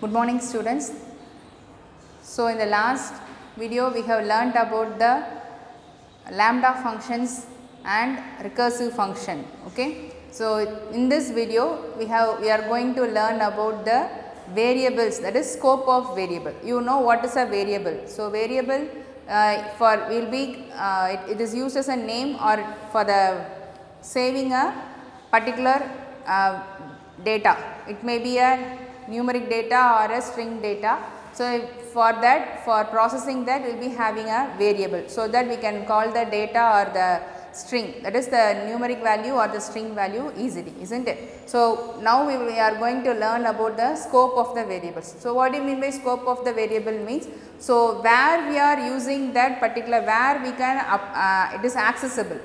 Good morning students. So in the last video we have learnt about the lambda functions and recursive function. Okay. So in this video we are going to learn about the variables, that is scope of variable. You know what is a variable. So variable it is used as a name or for the saving a particular data. It may be a numeric data or a string data. So for processing that we will be having a variable, so that we can call the data or the string, that is the numeric value or the string value easily, isn't it? So now we are going to learn about the scope of the variables. So what do you mean by scope of the variable means? So where we are using that particular, where we can it is accessible,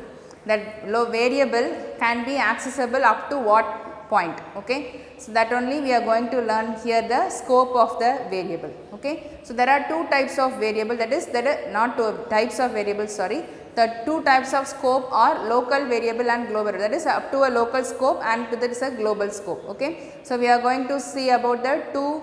that variable can be accessible up to what point. Okay. So that only we are going to learn here, the scope of the variable. Okay. So there are two types of variable, that is not two types of variables, sorry. The two types of scope are local variable and global, that is up to a local scope and to that is a global scope. Okay. So we are going to see about the two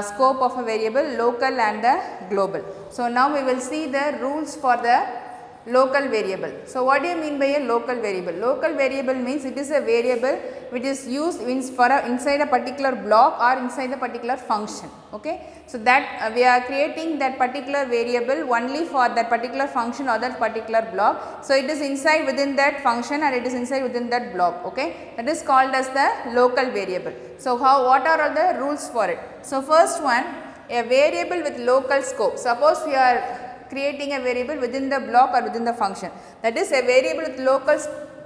scope of a variable, local and the global. So now we will see the rules for the local variable. So what do you mean by a local variable? Local variable means it is a variable which is used inside a particular block or inside a particular function. Okay. So that we are creating that particular variable only for that particular function or that particular block. So it is inside within that function and it is inside within that block. Okay. That is called as the local variable. So what are all the rules for it? So first one, a variable with local scope. Suppose we are creating a variable within the block or within the function, that is a variable with local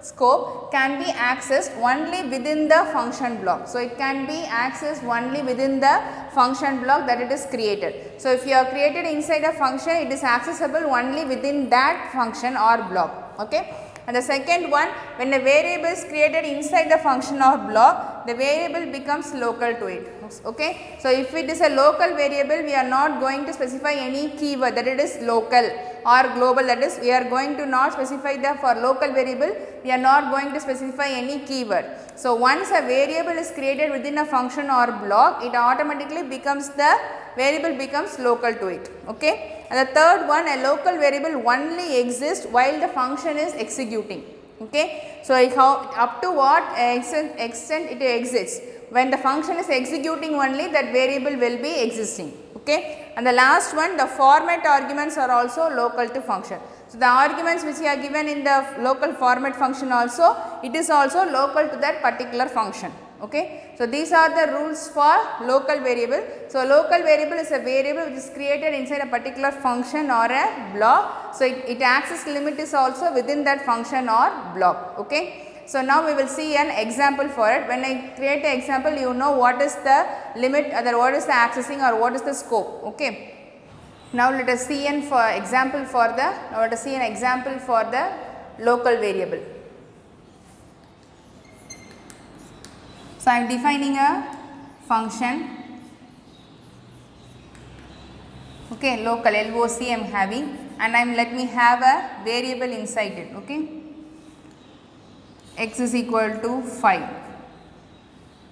scope can be accessed only within the function block. So it can be accessed only within the function block that it is created. So if you are created inside a function, it is accessible only within that function or block. Okay. And the second one, when a variable is created inside the function or block, the variable becomes local to it. Okay. So if it is a local variable, we are not going to specify any keyword that it is local or global, that is we are going to not specify the for local variable, we are not going to specify any keyword. So once a variable is created within a function or block, it automatically becomes the variable becomes local to it. Okay. And the third one, a local variable only exists while the function is executing. Okay. So up to what extent it exists. When the function is executing only, that variable will be existing. Okay. And the last one, the format arguments are also local to function. So the arguments which are given in the local format function also, it is also local to that particular function. Okay. So these are the rules for local variable. So local variable is a variable which is created inside a particular function or a block. So its access limit is also within that function or block. Okay. So now we will see an example for it. When I create an example, you know what is the limit, what is the accessing or what is the scope. Okay. Now let us see an example for the local variable. So I am defining a function. Okay, local LOC I am having, and let me have a variable inside it. Okay. X is equal to 5,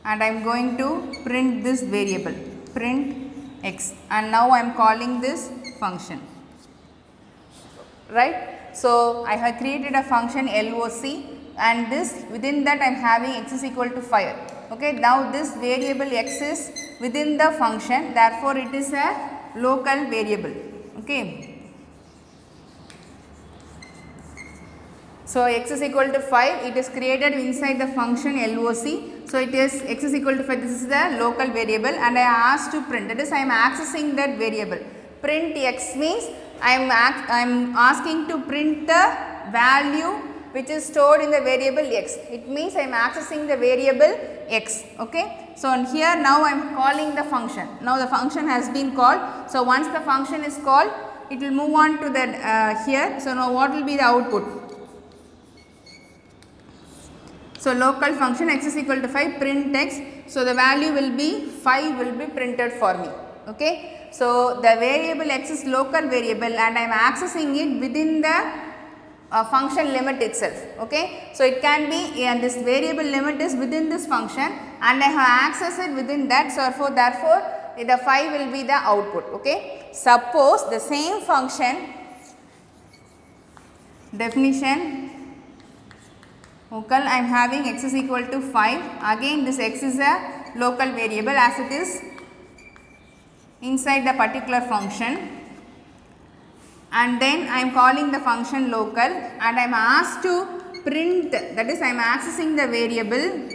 and I am going to print this variable, print x, and now I am calling this function, right. So I have created a function LOC, and this within that I am having x is equal to 5. Okay. Now this variable x is within the function, therefore it is a local variable. Okay. So x is equal to 5, it is created inside the function LOC. So it is x is equal to 5, this is the local variable, and I asked to print, that is I am accessing that variable. Print x means I am asking to print the value which is stored in the variable x. It means I am accessing the variable x. Okay. So here now I am calling the function. Now the function has been called. So once the function is called, it will move on to the here. So now what will be the output? So local function x is equal to 5, print x. So the value will be 5 will be printed for me. Okay. So the variable x is local variable and I am accessing it within the function limit itself. Okay. So it can be, and this variable limit is within this function and I have accessed it within that. So therefore the 5 will be the output. Okay. Suppose the same function, definition local, I am having x is equal to 5. Again this x is a local variable as it is inside the particular function, and then I am calling the function local and I am asked to print, that is I am accessing the variable.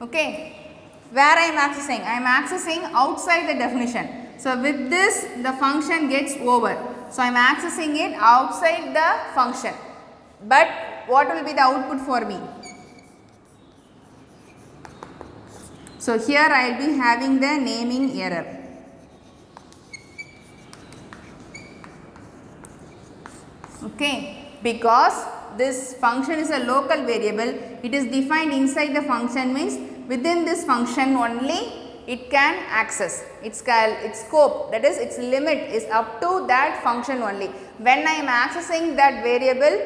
Okay. Where I am accessing? I am accessing outside the definition. So with this the function gets over. So I am accessing it outside the function. But what will be the output for me? So here I will be having the naming error. Okay, because this function is a local variable, it is defined inside the function, means within this function only it can access its scope, that is its limit is up to that function only. When I am accessing that variable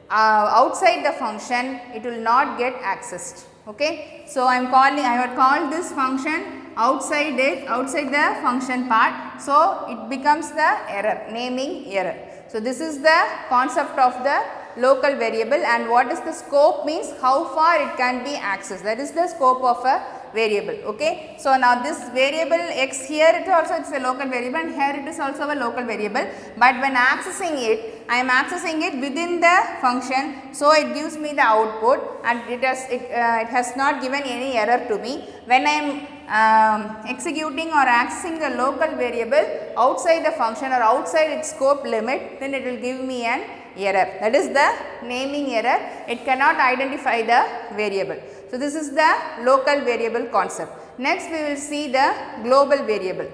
outside the function, it will not get accessed. Okay. So I have called this function outside the function part, so it becomes the error, naming error. So this is the concept of the local variable, and what is the scope means how far it can be accessed, that is the scope of a variable. Okay. So now this variable x here it also is a local variable and here it is also a local variable, but when accessing it, I am accessing it within the function, so it gives me the output and it has not given any error to me. When I am executing or accessing the local variable outside the function or outside its scope limit, then it will give me an error, that is the naming error. It cannot identify the variable. So this is the local variable concept. Next we will see the global variable.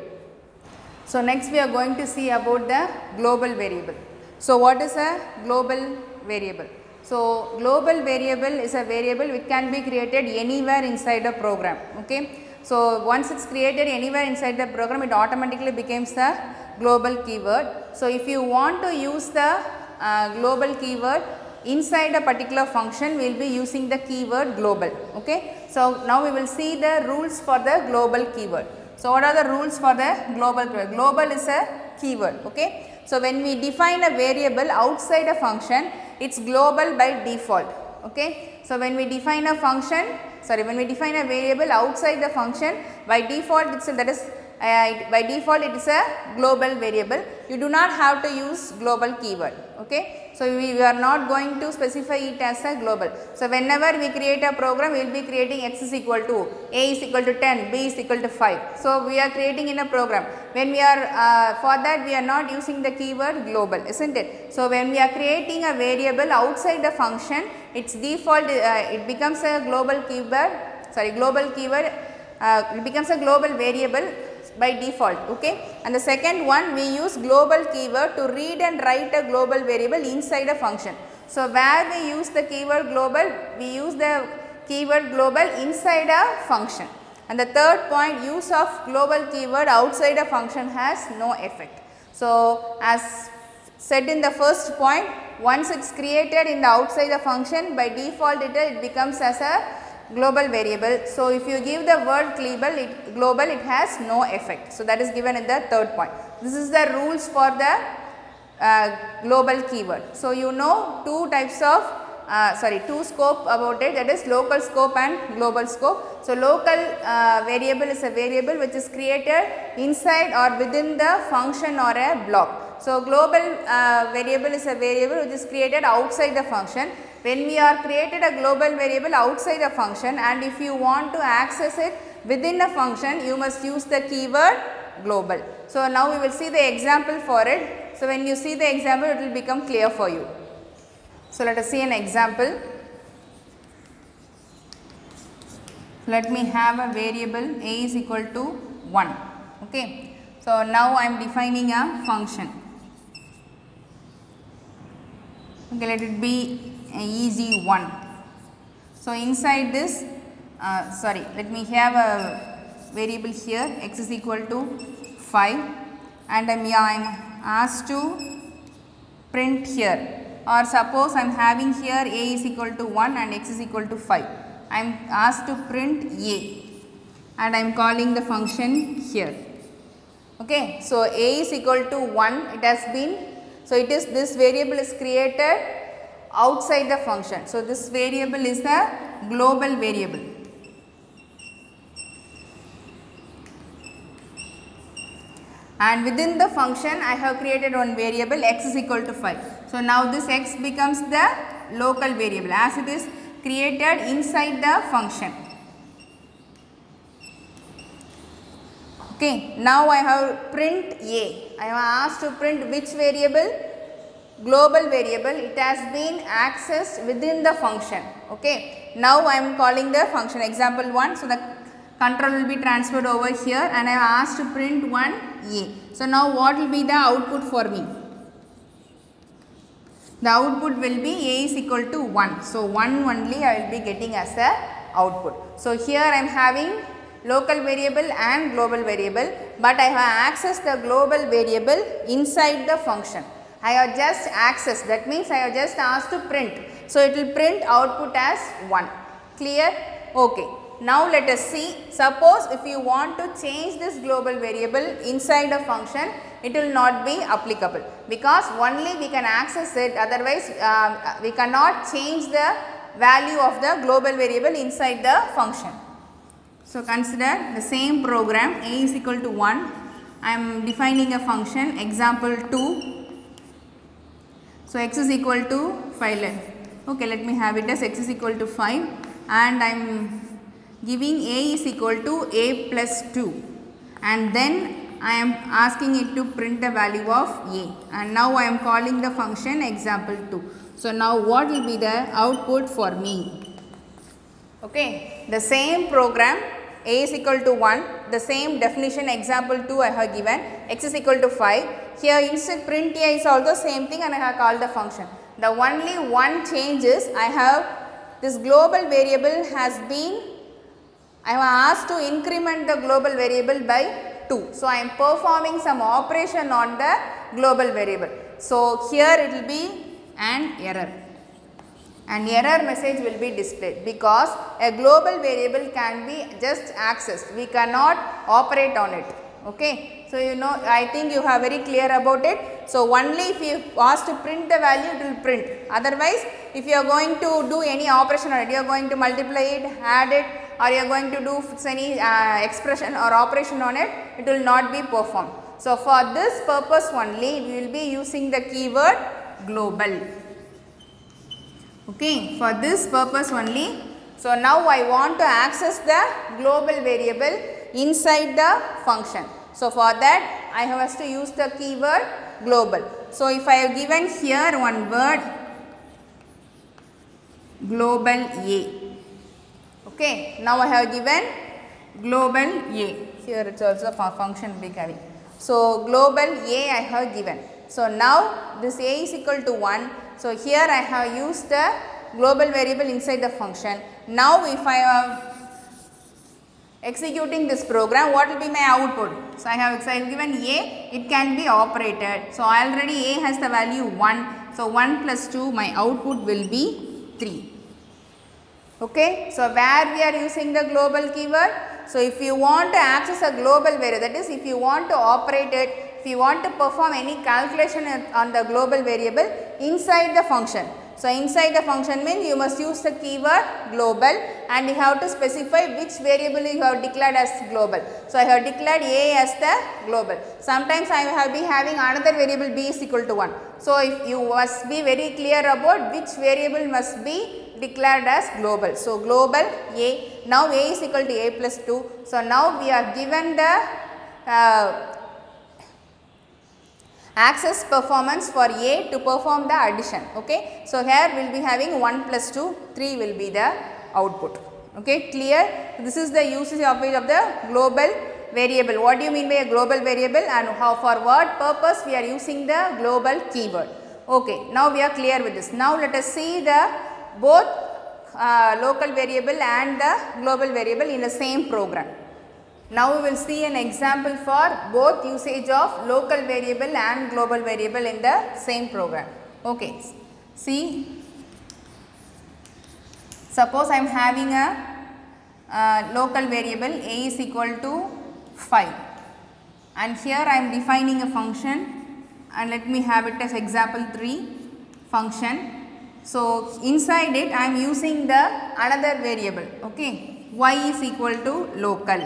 So next we are going to see about the global variable. So what is a global variable? So global variable is a variable which can be created anywhere inside a program. Okay. So once it is created anywhere inside the program, it automatically becomes the global keyword. So if you want to use the global keyword inside a particular function, we will be using the keyword global. Okay. So now we will see the rules for the global keyword. So what are the rules for the global keyword? Global is a keyword. Okay. So when we define a variable outside a function, it is global by default. Okay. So when we define a when we define a variable outside the function, by default it is a global variable. You do not have to use global keyword. Okay. So we are not going to specify it as a global. So whenever we create a program, we will be creating x is equal to, a is equal to 10, b is equal to 5. So we are creating in a program. When we are for that we are not using the keyword global, isn't it? So when we are creating a variable outside the function, its default it becomes a global keyword. It becomes a global variable by default. Okay. And the second one, we use global keyword to read and write a global variable inside a function. So where we use the keyword global, we use the keyword global inside a function. And the third point, use of global keyword outside a function has no effect. So as said in the first point, once it is created in the outside the function, by default it becomes as a global variable. So if you give the word global, it has no effect. So that is given in the third point. This is the rules for the global keyword. So you know two scope about it, that is local scope and global scope. So local variable is a variable which is created inside or within the function or a block. So global variable is a variable which is created outside the function. When we are created a global variable outside a function, and if you want to access it within a function, you must use the keyword global. So now we will see the example for it. So when you see the example, it will become clear for you. So let us see an example. Let me have a variable a is equal to 1. Okay. So now I am defining a function. Okay, let it be easy 1. So inside this, let me have a variable here, x is equal to 5, and I am asked to print here, or suppose I am having here a is equal to 1 and x is equal to 5. I am asked to print a, and I am calling the function here. Okay, so a is equal to 1, it has been, so it is, this variable is created outside the function. So this variable is the global variable. And within the function I have created one variable x is equal to 5. So now this x becomes the local variable as it is created inside the function. Okay, now I have print a. I have asked to print which variable? Global variable. It has been accessed within the function. Okay, now I am calling the function example 1. So the control will be transferred over here and I have asked to print one a. So now what will be the output for me? The output will be a is equal to 1. So 1 only I will be getting as a output. So here I am having local variable and global variable, but I have accessed the global variable inside the function. I have just accessed, that means I have just asked to print. So it will print output as 1. Clear? Okay. Now let us see, suppose if you want to change this global variable inside a function, it will not be applicable because only we can access it, otherwise we cannot change the value of the global variable inside the function. So consider the same program, a is equal to 1, I am defining a function example 2. So x is equal to 5. Okay, let me have it as x is equal to 5 and I am giving a is equal to a plus 2 and then I am asking it to print the value of a and now I am calling the function example 2. So now what will be the output for me? Okay, the same program, a is equal to 1, the same definition example 2 I have given, x is equal to 5. Here instead print a is also same thing and I have called the function. The only one change is I have this global variable has been, I have asked to increment the global variable by 2. So I am performing some operation on the global variable. So here it will be an error. An error message will be displayed because a global variable can be just accessed. We cannot operate on it. Okay. So you know, I think you have very clear about it. So only if you ask to print the value, it will print. Otherwise, if you are going to do any operation on it, you are going to multiply it, add it, or you are going to do any expression or operation on it, it will not be performed. So for this purpose only, we will be using the keyword global. Okay, for this purpose only. So now I want to access the global variable inside the function. So for that I have to use the keyword global. So if I have given here one word global a. Okay, now I have given global a. Here it is also a function will be having. So global a I have given. So now this a is equal to 1. So here I have used the global variable inside the function. Now if I am executing this program, what will be my output? So I have given a, it can be operated. So already a has the value 1. So 1 plus 2, my output will be 3. Okay. So where we are using the global keyword? So if you want to access a global variable, that is if you want to operate it, if you want to perform any calculation on the global variable inside the function. So inside the function means you must use the keyword global and you have to specify which variable you have declared as global. So I have declared a as the global. Sometimes I have been having another variable b is equal to 1. So if you must be very clear about which variable must be declared as global. So global a, now a is equal to a plus 2. So now we are given the access performance for a to perform the addition. Okay. So here we will be having 1 plus 2, 3 will be the output. Okay, clear? This is the usage of the global variable. What do you mean by a global variable and how, for what purpose we are using the global keyword? Okay, now we are clear with this. Now let us see the both local variable and the global variable in the same program. Now we will see an example for both usage of local variable and global variable in the same program. Okay, see, suppose I am having a local variable a is equal to 5, and here I am defining a function, and let me have it as example 3 function. So, inside it I am using the another variable, okay, y is equal to local.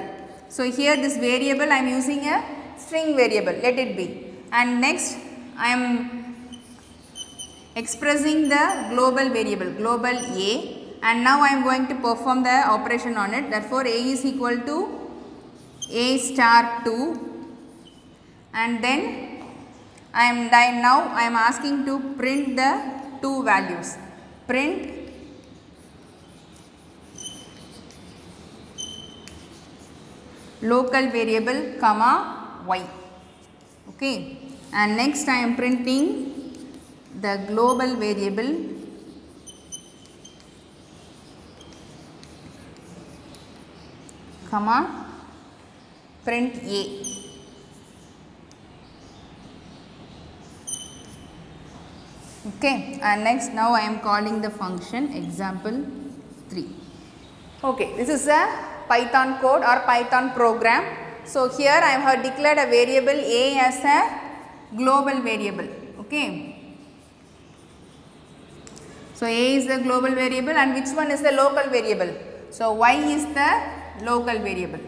So, here this variable I am using a string variable, let it be, and next I am expressing the global variable global a, and now I am going to perform the operation on it. Therefore, a is equal to a star 2, and then now I am asking to print the two values, print local variable comma y, okay, and next I am printing the global variable comma print a. Okay, and next now I am calling the function example 3. Okay, this is a Python code or Python program. So, here I have declared a variable a as a global variable. Okay. So, a is the global variable, and which one is the local variable? So, y is the local variable.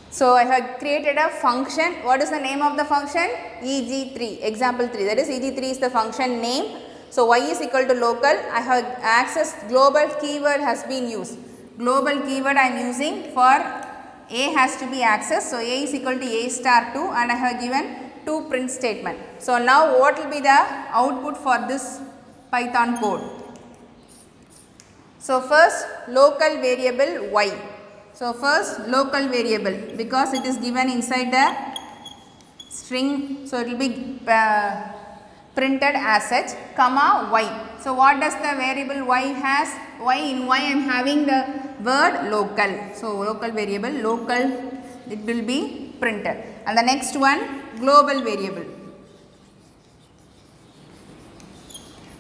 So, I have created a function. What is the name of the function? EG3, example 3, that is EG3 is the function name. So, y is equal to local. I have accessed global keyword has been used. Global keyword I am using for a has to be accessed. So, a is equal to a star 2, and I have given 2 print statement. So, now what will be the output for this Python code? So, first local variable y. So, first local variable, because it is given inside the string. So, it will be printed as such, comma y. So, what does the variable y has? Y, in y I am having the word local. So, local variable local, it will be printed, and the next one global variable.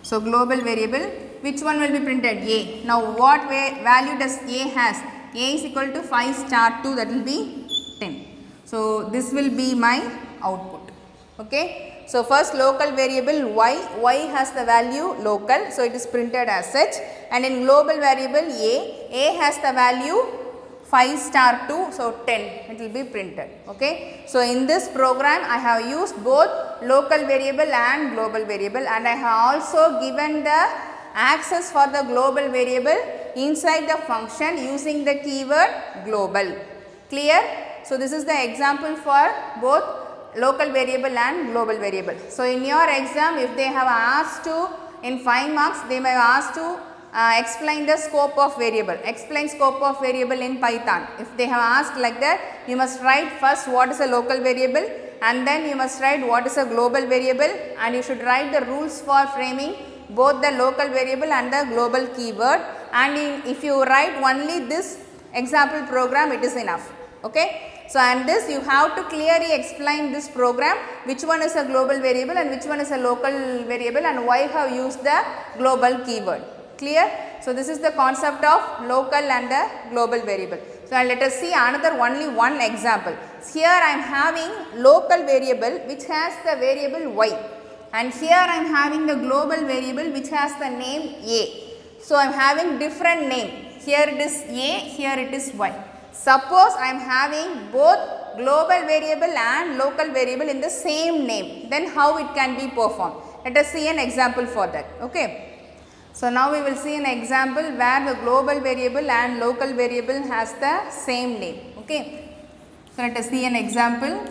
So, global variable, which one will be printed? A. Now, what value does a has? A is equal to 5 star 2, that will be 10. So, this will be my output. Okay. So, first local variable y has the value local. So, it is printed as such, and in global variable a has the value 5 star 2, so 10, it will be printed. Okay. So, in this program I have used both local variable and global variable, and I have also given the access for the global variable inside the function using the keyword global. Clear? So, this is the example for both local variable and global variable. So, in your exam, if they have asked to, in 5 marks, they may have asked to explain the scope of variable, explain scope of variable in Python. If they have asked like that, you must write first what is a local variable, and then you must write what is a global variable, and you should write the rules for framing both the local variable and the global keyword, and if you write only this example program, it is enough. Okay. So, and this you have to clearly explain this program, which one is a global variable and which one is a local variable, and why have used the global keyword. Clear? So, this is the concept of local and the global variable. So, let us see another only one example. Here I am having local variable which has the variable y, and here I am having the global variable which has the name a. So, I am having different name. Here it is a, here it is y. Suppose I am having both global variable and local variable in the same name, then how it can be performed? Let us see an example for that. Okay. So, now we will see an example where the global variable and local variable has the same name. Okay. So, let us see an example.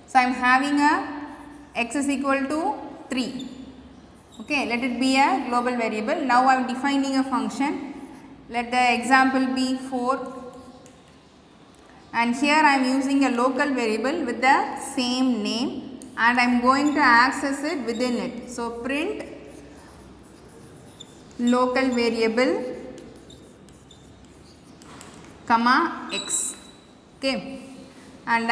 So, I am having a x is equal to 3. Okay. Let it be a global variable. Now, I am defining a function. Let the example be 4. And here I am using a local variable with the same name, and I am going to access it within it. So, print local variable comma x. Okay. And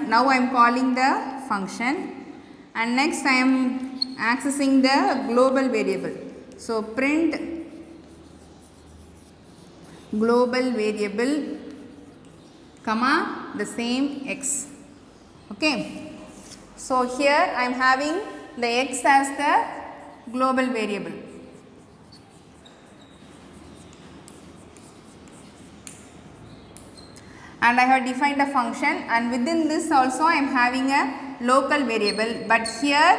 now I am calling the function, and next I am accessing the global variable. So, print global variable comma the same x. Okay. So here I am having the x as the global variable. And I have defined a function, and within this also I am having a local variable, but here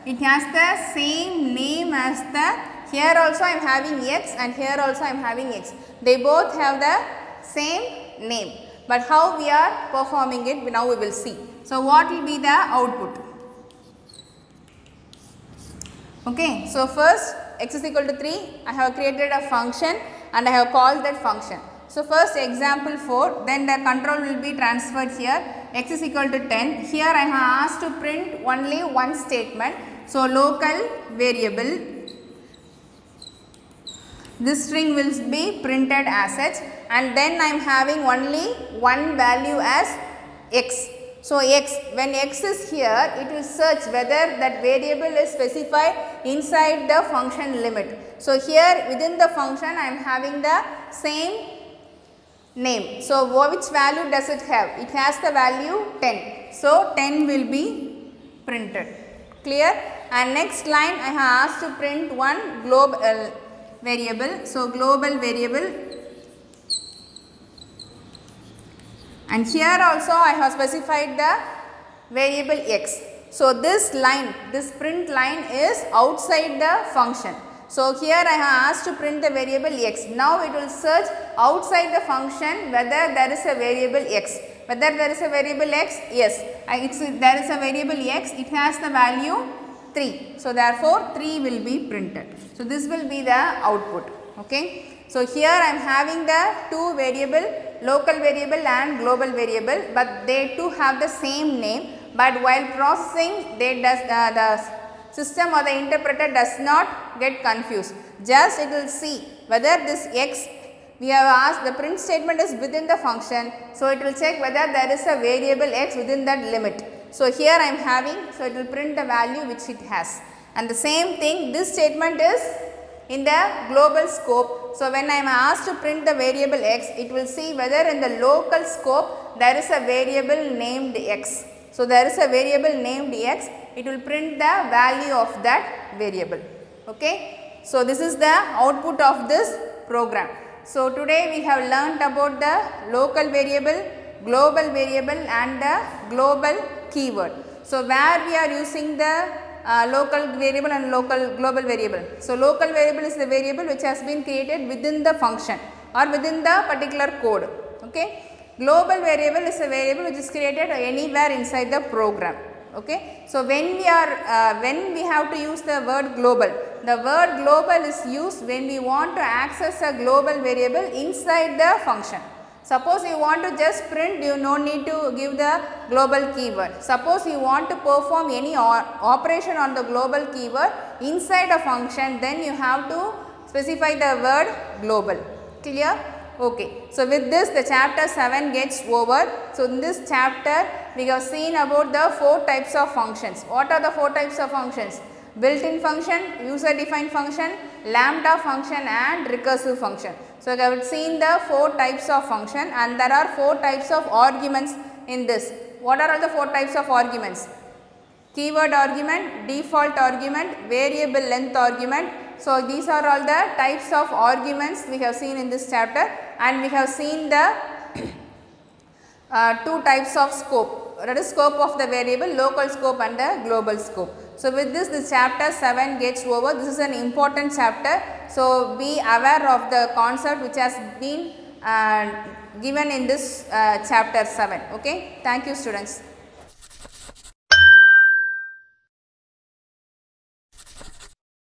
it has the same name as the, here also I am having x and here also I am having x. They both have the same name, but how we are performing it now we will see. So what will be the output? Okay, so first x is equal to 3, I have created a function and I have called that function. So first example 4, then the control will be transferred here, x is equal to 10. Here I have asked to print only one statement. So local variable, this string will be printed as such, and then I am having only one value as x. So x, when x is here, it will search whether that variable is specified inside the function limit. So here within the function I am having the same name. So which value does it have? It has the value 10. So 10 will be printed. Clear? And next line I have asked to print one global variable. So global variable, and here also I have specified the variable x. So this line, this print line is outside the function. So here I have asked to print the variable x. Now it will search outside the function whether there is a variable x. Whether there is a variable x? Yes. There is a variable x, it has the value 3. So therefore 3 will be printed. So this will be the output. Okay. So here I am having the two variable, local variable and global variable, but they too have the same name, but while processing the system or the interpreter does not get confused. Just it will see whether this x, we have asked the print statement is within the function, so it will check whether there is a variable x within that limit. So here I am having, so it will print the value which it has. And the same thing, this statement is in the global scope. So when I am asked to print the variable x, it will see whether in the local scope there is a variable named x. So there is a variable named x, it will print the value of that variable. Okay. So this is the output of this program. So today we have learnt about the local variable, global variable and the global keyword. So where we are using the local variable and global variable. So local variable is the variable which has been created within the function or within the particular code. Okay. Global variable is a variable which is created anywhere inside the program. Okay. So when we are when we have to use the word global, the word global is used when we want to access a global variable inside the function. Suppose you want to just print, you no need to give the global keyword. Suppose you want to perform any operation on the global keyword inside a function, then you have to specify the word global. Clear? Okay. So with this the chapter 7 gets over. So in this chapter we have seen about the 4 types of functions. What are the 4 types of functions? Built-in function, user-defined function, lambda function and recursive function. So we have seen the 4 types of function, and there are 4 types of arguments in this. What are all the 4 types of arguments? Keyword argument, default argument, variable length argument. So these are all the types of arguments we have seen in this chapter, and we have seen the 2 types of scope, that is scope of the variable, local scope and the global scope. So with this chapter 7 gets over. This is an important chapter. So be aware of the concept which has been given in this chapter 7. Okay. Thank you students.